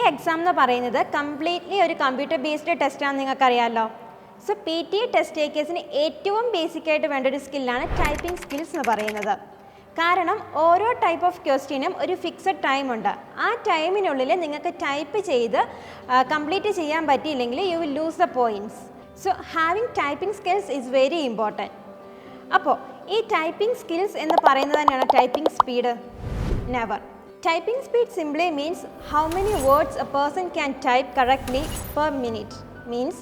Exam എന്ന് പറയുന്നത് completely ഒരു കമ്പ്യൂട്ടർ ബേസ്ഡ് ടെസ്റ്റാണെന്ന് നിങ്ങൾക്കറിയാമല്ലോ. സോ PT ടെസ്റ്റ് ടേക്കേഴ്സിന് ഏറ്റവും ബേസിക്കായിട്ട് വേണ്ട ഒരു സ്കില്ലാണ് ടൈപ്പിംഗ് സ്കിൽസ് എന്ന് പറയുന്നത്. കാരണം ഓരോ ടൈപ്പ് ഓഫ് ക്വസ്റ്റ്യനും ഒരു ഫിക്സഡ് ടൈം ഉണ്ട്. ആ ടൈമിനുള്ളിൽ നിങ്ങൾക്ക് ടൈപ്പ് ചെയ്ത് കംപ്ലീറ്റ് ചെയ്യാൻ പറ്റിയില്ലെങ്കിൽ you will lose the points. So having typing skills is very important. അപ്പോൾ ഈ ടൈപ്പിംഗ് സ്കിൽസ് എന്ന് പറയുന്നത് തന്നെയാണ് typing speed? Never. Typing speed simply means how many words a person can type correctly per minute. Means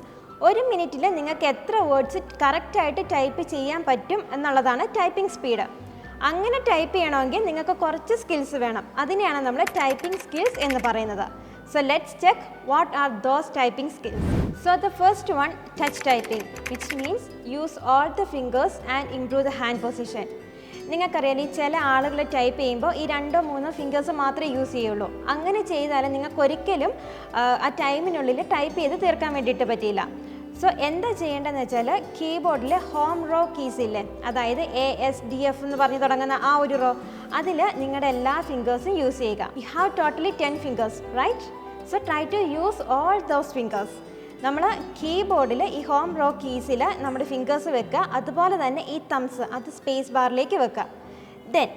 ഒരു മിനിറ്റിൽ നിങ്ങൾക്ക് എത്ര words കറക്റ്റായിട്ട് ടൈപ്പ് ചെയ്യാൻ പറ്റും എന്നുള്ളതാണ് ടൈപ്പിംഗ് സ്പീഡ്. അങ്ങനെ ടൈപ്പ് ചെയ്യണമെങ്കിൽ നിങ്ങൾക്ക് കുറച്ച് സ്കിൽസ് വേണം. അതിനെയാണ് നമ്മൾ ടൈപ്പിംഗ് സ്കിൽസ് എന്ന് പറയുന്നത്. So let's check what are those typing skills. So the first one, touch typing, which means use all the fingers and improve the hand position. നിങ്ങൾക്കറിയാം ഈ ചില ആളുകൾ ടൈപ്പ് ചെയ്യുമ്പോൾ ഈ 2-3 ഫിംഗേഴ്സ് മാത്രമേ യൂസ് ചെയ്യുള്ളൂ. അങ്ങനെ ചെയ്താൽ നിങ്ങൾക്കൊരിക്കലും ആ ടൈമിനുള്ളിൽ ടൈപ്പ് ചെയ്ത് തീർക്കാൻ വേണ്ടിയിട്ട് പറ്റില്ല. സോ എന്താ ചെയ്യേണ്ടതെന്ന് വെച്ചാൽ കീബോർഡിൽ ഹോം റോ കീസ് ഇല്ലേ, അതായത് ASDF എന്ന് പറഞ്ഞ് തുടങ്ങുന്ന ആ ഒരു റോ, അതിൽ നിങ്ങളുടെ എല്ലാ ഫിംഗേഴ്സും യൂസ് ചെയ്യുക. You have totally 10 fingers, right? So try to use all those fingers. നമ്മൾ കീബോർഡിൽ ഈ ഹോം റോ കീസിൽ നമ്മുടെ ഫിംഗേഴ്സ് വെക്കുക. അതുപോലെ തന്നെ ഈ തംസ് അത് സ്പേസ് ബാറിലേക്ക് വെക്കുക. ദെൻ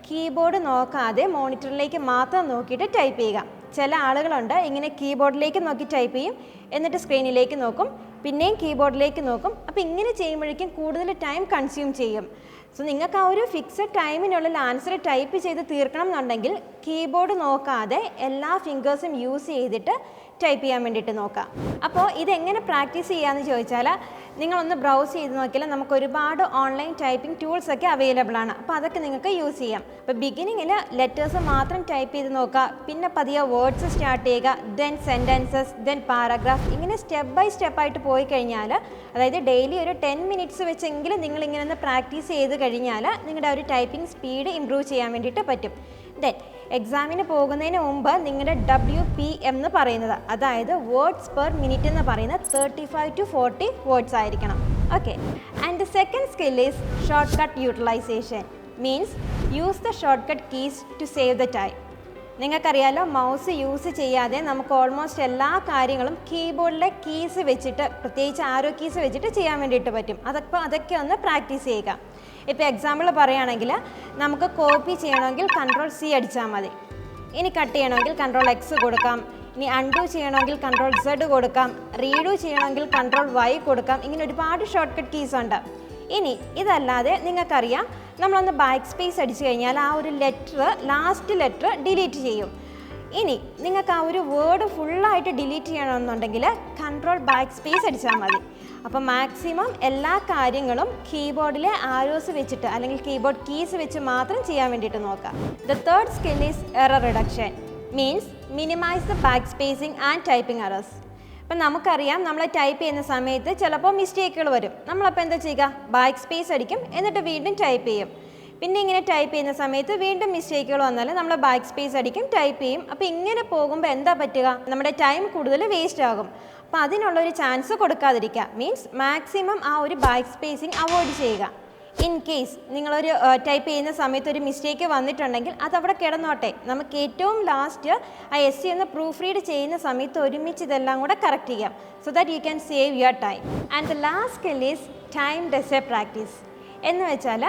കീബോർഡ് നോക്കാതെ മോണിറ്ററിലേക്ക് മാത്രം നോക്കിയിട്ട് ടൈപ്പ് ചെയ്യുക. ചില ആളുകളുണ്ട് ഇങ്ങനെ കീബോർഡിലേക്ക് നോക്കി ടൈപ്പ് ചെയ്യും, എന്നിട്ട് സ്ക്രീനിലേക്ക് നോക്കും, പിന്നെയും കീബോർഡിലേക്ക് നോക്കും. അപ്പോൾ ഇങ്ങനെ ചെയ്യുമ്പോഴേക്കും കൂടുതൽ ടൈം കൺസ്യൂം ചെയ്യും. സോ നിങ്ങൾക്ക് ആ ഒരു ഫിക്സഡ് ടൈമിനുള്ളിൽ ആൻസർ ടൈപ്പ് ചെയ്ത് തീർക്കണം എന്നുണ്ടെങ്കിൽ കീബോർഡ് നോക്കാതെ എല്ലാ ഫിംഗേഴ്സും യൂസ് ചെയ്തിട്ട് ടൈപ്പ് ചെയ്യാൻ വേണ്ടിയിട്ട് നോക്കാം. അപ്പോൾ ഇതെങ്ങനെ പ്രാക്ടീസ് ചെയ്യാമെന്ന് ചോദിച്ചാൽ നിങ്ങളൊന്ന് ബ്രൗസ് ചെയ്ത് നോക്കിയാൽ നമുക്ക് ഒരുപാട് ഓൺലൈൻ ടൈപ്പിംഗ് ടൂൾസൊക്കെ അവൈലബിൾ ആണ്. അപ്പോൾ അതൊക്കെ നിങ്ങൾക്ക് യൂസ് ചെയ്യാം. അപ്പോൾ ബിഗിനിങ്ങിൽ ലെറ്റേഴ്സ് മാത്രം ടൈപ്പ് ചെയ്ത് നോക്കുക, പിന്നെ പതിയെ വേർഡ്സ് സ്റ്റാർട്ട് ചെയ്യുക, ദെൻ സെൻറ്റൻസസ്, ദെൻ പാരഗ്രാഫ്, ഇങ്ങനെ സ്റ്റെപ്പ് ബൈ സ്റ്റെപ്പായിട്ട് പോയി കഴിഞ്ഞാൽ, അതായത് ഡെയിലി ഒരു 10 മിനിറ്റ്സ് വെച്ചെങ്കിലും നിങ്ങളിങ്ങനെ ഒന്ന് പ്രാക്ടീസ് ചെയ്ത് കഴിഞ്ഞാൽ നിങ്ങളുടെ ഒരു ടൈപ്പിംഗ് സ്പീഡ് ഇമ്പ്രൂവ് ചെയ്യാൻ വേണ്ടിയിട്ട് പറ്റും. ദെൻ എക്സാമിന് പോകുന്നതിന് മുമ്പ് നിങ്ങളുടെ WPM എന്ന് പറയുന്നത്, അതായത് വേർഡ്സ് പെർ മിനിറ്റ് എന്ന് പറയുന്നത് 35 to 40 വേർഡ്സ് ആയിരിക്കണം. Okay. And the second skill is shortcut utilization. Means use the shortcut keys to save the time. നിങ്ങൾക്കറിയാലോ മൗസ് യൂസ് ചെയ്യാതെ നമുക്ക് ഓൾമോസ്റ്റ് എല്ലാ കാര്യങ്ങളും കീബോർഡിലെ കീസ് വെച്ചിട്ട്, പ്രത്യേകിച്ച് ആരോ കീസ് വെച്ചിട്ട് ചെയ്യാൻ വേണ്ടിയിട്ട് പറ്റും. അതൊക്കെ ഒന്ന് പ്രാക്ടീസ് ചെയ്യുക. ഇപ്പോൾ എക്സാമ്പിൾ പറയുകയാണെങ്കിൽ നമുക്ക് കോപ്പി ചെയ്യണമെങ്കിൽ Ctrl+C അടിച്ചാൽ മതി. ഇനി കട്ട് ചെയ്യണമെങ്കിൽ Ctrl+X കൊടുക്കാം. ഇനി അൺഡു ചെയ്യണമെങ്കിൽ Ctrl+Z കൊടുക്കാം. റീഡു ചെയ്യണമെങ്കിൽ Ctrl+Y കൊടുക്കാം. ഇങ്ങനെ ഒരുപാട് ഷോർട്ട് കട്ട് കീസ് ഉണ്ട്. ഇനി ഇതല്ലാതെ നിങ്ങൾക്കറിയാം നമ്മളൊന്ന് ബാക്ക് സ്പേസ് അടിച്ചു കഴിഞ്ഞാൽ ആ ഒരു ലാസ്റ്റ് ലെറ്റർ ഡിലീറ്റ് ചെയ്യും. ഇനി നിങ്ങൾക്ക് ആ ഒരു വേർഡ് ഫുള്ളായിട്ട് ഡിലീറ്റ് ചെയ്യണമെന്നുണ്ടെങ്കിൽ Ctrl+Backspace അടിച്ചാൽ മതി. അപ്പോൾ മാക്സിമം എല്ലാ കാര്യങ്ങളും കീബോർഡിലെ ആരോസ് വെച്ചിട്ട് അല്ലെങ്കിൽ കീബോർഡ് കീസ് വെച്ച് മാത്രം ചെയ്യാൻ വേണ്ടിയിട്ട് നോക്കാം. The third skill is error reduction. Means minimize the backspacing and typing errors. ഇപ്പം നമുക്കറിയാം നമ്മൾ ടൈപ്പ് ചെയ്യുന്ന സമയത്ത് ചിലപ്പോൾ മിസ്റ്റേക്കുകൾ വരും. നമ്മളപ്പോൾ എന്താ ചെയ്യുക? ബാക്ക് സ്പേസ് അടിക്കും, എന്നിട്ട് വീണ്ടും ടൈപ്പ് ചെയ്യും. പിന്നെ ഇങ്ങനെ ടൈപ്പ് ചെയ്യുന്ന സമയത്ത് വീണ്ടും മിസ്റ്റേക്കുകൾ വന്നാൽ നമ്മൾ ബാക്ക് സ്പേസ് അടിക്കും, ടൈപ്പ് ചെയ്യും. അപ്പോൾ ഇങ്ങനെ പോകുമ്പോൾ എന്താ പറ്റുക? നമ്മുടെ ടൈം കൂടുതൽ വേസ്റ്റ് ആകും. അപ്പോൾ അതിനുള്ളൊരു ചാൻസ് കൊടുക്കാതിരിക്കുക. മീൻസ് മാക്സിമം ആ ഒരു ബാക്ക് സ്പേസിങ് അവോയ്ഡ് ചെയ്യുക. ഇൻ കേസ് നിങ്ങളൊരു ടൈപ്പ് ചെയ്യുന്ന സമയത്ത് ഒരു മിസ്റ്റേക്ക് വന്നിട്ടുണ്ടെങ്കിൽ അതവിടെ കിടന്നോട്ടെ. നമുക്ക് ഏറ്റവും ലാസ്റ്റ് ആ essay ഒന്ന് പ്രൂഫ് റീഡ് ചെയ്യുന്ന സമയത്ത് ഒരുമിച്ച് ഇതെല്ലാം കൂടെ കറക്റ്റ് ചെയ്യാം. So that you can save your time. And the last skill is timed essay practice. എന്ന് വെച്ചാൽ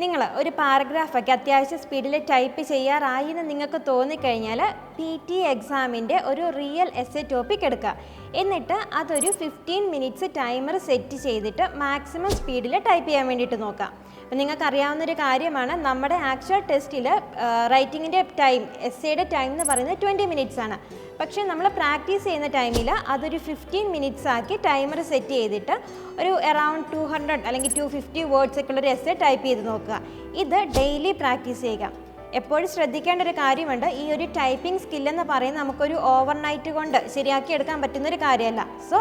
നിങ്ങൾ ഒരു പാരഗ്രാഫൊക്കെ അത്യാവശ്യം സ്പീഡിൽ ടൈപ്പ് ചെയ്യാറായി എന്ന് നിങ്ങൾക്ക് തോന്നിക്കഴിഞ്ഞാൽ PT എക്സാമിൻ്റെ ഒരു റിയൽ എസ്സേ ടോപ്പിക് എടുക്കുക. എന്നിട്ട് അതൊരു 15 മിനിറ്റ്സ് ടൈമർ സെറ്റ് ചെയ്തിട്ട് മാക്സിമം സ്പീഡിൽ ടൈപ്പ് ചെയ്യാൻ വേണ്ടിയിട്ട് നോക്കാം. അപ്പം നിങ്ങൾക്കറിയാവുന്നൊരു കാര്യമാണ്, നമ്മുടെ ആക്ച്വൽ ടെസ്റ്റിൽ റൈറ്റിങ്ങിൻ്റെ ടൈം, എസ്സേയുടെ ടൈം എന്ന് പറയുന്നത് 20 മിനിറ്റ്സ് ആണ്. പക്ഷേ നമ്മൾ പ്രാക്ടീസ് ചെയ്യുന്ന ടൈമിൽ അതൊരു 15 മിനിറ്റ്സ് ആക്കി ടൈമർ സെറ്റ് ചെയ്തിട്ട് ഒരു അറൗണ്ട് 200 അല്ലെങ്കിൽ 250 വേർഡ്സ് ഒക്കെ ഉള്ളൊരു എസ്സേ ടൈപ്പ് ചെയ്ത് നോക്കുക. ഇത് ഡെയിലി പ്രാക്ടീസ് ചെയ്യുക. എപ്പോഴും ശ്രദ്ധിക്കേണ്ട ഒരു കാര്യമുണ്ട്, ഈ ഒരു ടൈപ്പിംഗ് സ്കില്ലെന്ന് പറയുന്നത് നമുക്കൊരു ഓവർനൈറ്റ് കൊണ്ട് ശരിയാക്കി എടുക്കാൻ പറ്റുന്നൊരു കാര്യമല്ല. So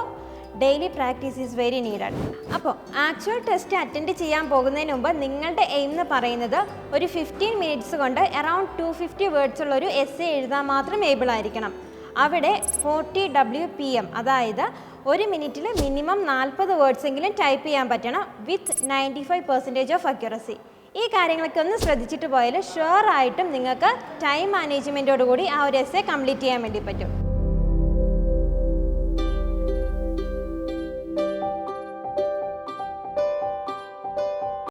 daily practice is very needed. അപ്പോൾ ആക്ച്വൽ ടെസ്റ്റ് അറ്റൻഡ് ചെയ്യാൻ പോകുന്നതിന് മുമ്പ് നിങ്ങളുടെ എയിം എന്ന് പറയുന്നത് ഒരു 15 മിനിറ്റ്സ് കൊണ്ട് അറൗണ്ട് 250 വേർഡ്സ് ഉള്ളൊരു എസ്സേ എഴുതാൻ മാത്രം ഏബിൾ ആയിരിക്കണം. അവിടെ 40 WPM, അതായത് ഒരു മിനിറ്റിൽ മിനിമം 40 വേർഡ്സ് എങ്കിലും ടൈപ്പ് ചെയ്യാൻ പറ്റണം വിത്ത് 95% ഓഫ് അക്യുറസി. ഈ കാര്യങ്ങളൊക്കെ ഒന്ന് ശ്രദ്ധിച്ചിട്ട് പോയാൽ ഷുവർ ആയിട്ടും നിങ്ങൾക്ക് ടൈം മാനേജ്മെൻറ്റോടുകൂടി ആ ഒരു എസ്സേ കംപ്ലീറ്റ് ചെയ്യാൻ വേണ്ടി പറ്റും.